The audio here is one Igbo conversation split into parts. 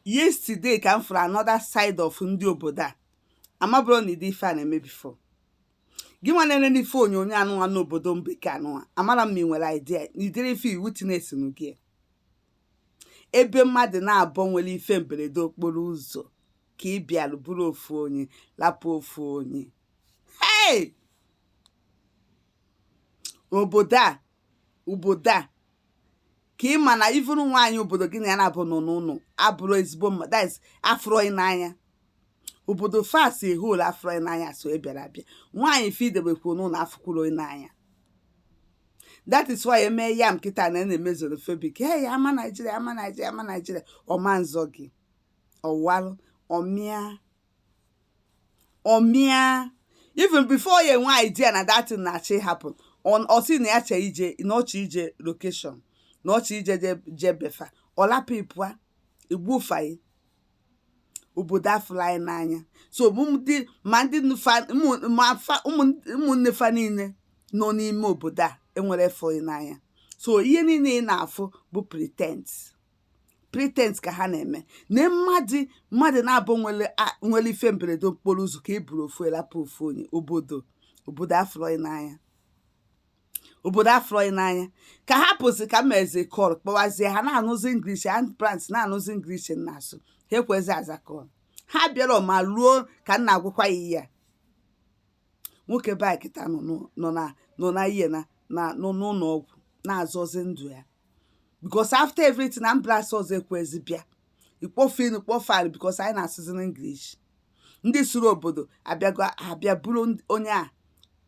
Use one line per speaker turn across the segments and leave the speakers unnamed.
yesterday come from another side of ndị obodo a amabụrụ na ịdị ife a na-eme before gị nwa nene n'ife onyonyo anụnwa n'obodo mbeke anụnwa amara m ma ị nwere idea n'idere ife witness gị ebe mmadụ na-abọ nwere ife mberede okporo ụzọ ka ị bịara bụrụ ofu onye lapụ ofu onye hey obodo a ka ị ma na ivuru nwaanyị obodo gị na ya na-abụ nọ n'ụlọ abụrụ ezigbo mmadụ afrọị n'anya obodo fast ehol afrọị n'anya so ị bịara abịa nwaanyị fe idebekwu n'ụlọ afụkwuru n'anya that is why eme ya m kịta na na-emezoro febik hey ama Naijiria ọma nzọ gị ọwalụ ọmịa even before ya nwe idea na that thing na-achị happen ọ sị na ya che ije na ọchị ije location na ọchị ije je befa ọlapụ ịpụa igbufaghị obodo afụlaghị n'anya so ụmụnne fa niile nọ n'ime obodo a enwere fọghị n'anya so ihe niile ị na-afụ bụ pretense ka ha na-eme na mmadụ na-abụ nwere ife mberede okporo ụzọ ka e buru ofu elapụ ofu onye obodo afụrọghị n'anya ka ha pụsị ka mmeze kọl kpọwazie ha na-anụzi English ambulance na-anụzi English na-asụ ha ekwezi aza kọl ha bịara ma ruo ka nna agwụkwa ya ihe nwoke bakịta nọ na ihe n'ụlọ ọgwụ na-azọzi ndụ ya because after everything ambulance ọzọ ekwezi bịa ikpọfan because anyị na-asụzi English ndị suru obodo abịa buru onye a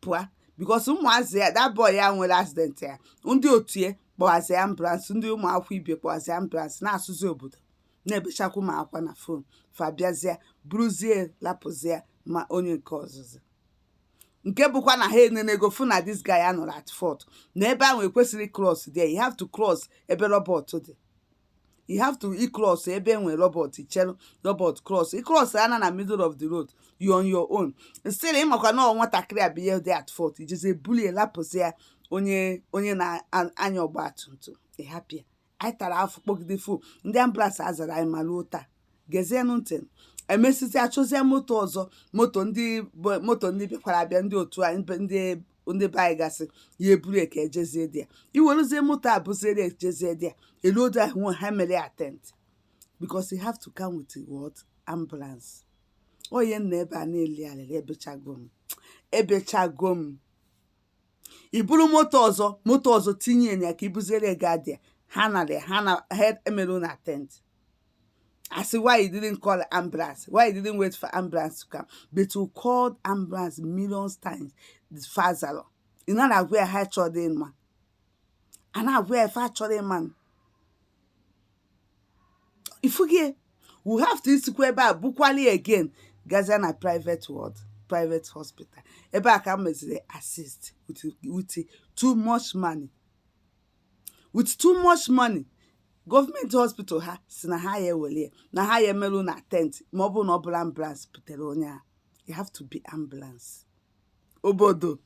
pụa because ụmụazị ya that boy ya nwere accident ya ndị otu ya kpọhazi ambulance ndị ụmụakwụkwọ ibe kpọhazi ambulance na-asụzi obodo na-ebechakwa ụmụakwụkwọ na fon fabiazie buruzie lapụzie ma onye nke ọzụzụ nke bụkwa na ha enenego fu na this guy anọrọ at fault na ebe ahụ ekwesịrị cross there you have to cross ebe robot dị you have to cross ebe enwe robot chelu robot cross cross ana na middle of the road you on your own still ịmakwa na nwatakịrị a bụ ihe dị at fault ijezi bulie lapụzi ya onye na-anya ọgba tumtum ịhapịa anyị tara afọ kpọgide fu ndị ambulance azara anyị maluo taa gezienụ ntị emesizi achọzie moto ọzọ moto ndị bịakwara abịa ndị otu anyị ndị be anyị gasị ya eburu ka ejezie dị ya iweruzie moto a bụziere ejezie dị ya eluodo ahụ ha mere attent because you have to come with what ambulance onye nna ebe a na-eli alịrị ebechago m iburu moto ọzọ tinye ya ka ibuziere ga dị ya ha na emerụ na attent. I see why you didn't call ambulance, why you didn't wait for ambulance to come. But you called ambulance millions times. This father, you know that where I tried in man, and I where I tried man. If we get, we have to square back Bukwali again. Gaza na private hospital. Eba come assist with too much money. With too much money. Government hospital ha si na ha ya ewele na ha ya emerụ na tent ma ọ bụ na ọ bụla ambulance putere onye a you have to be ambulance obodo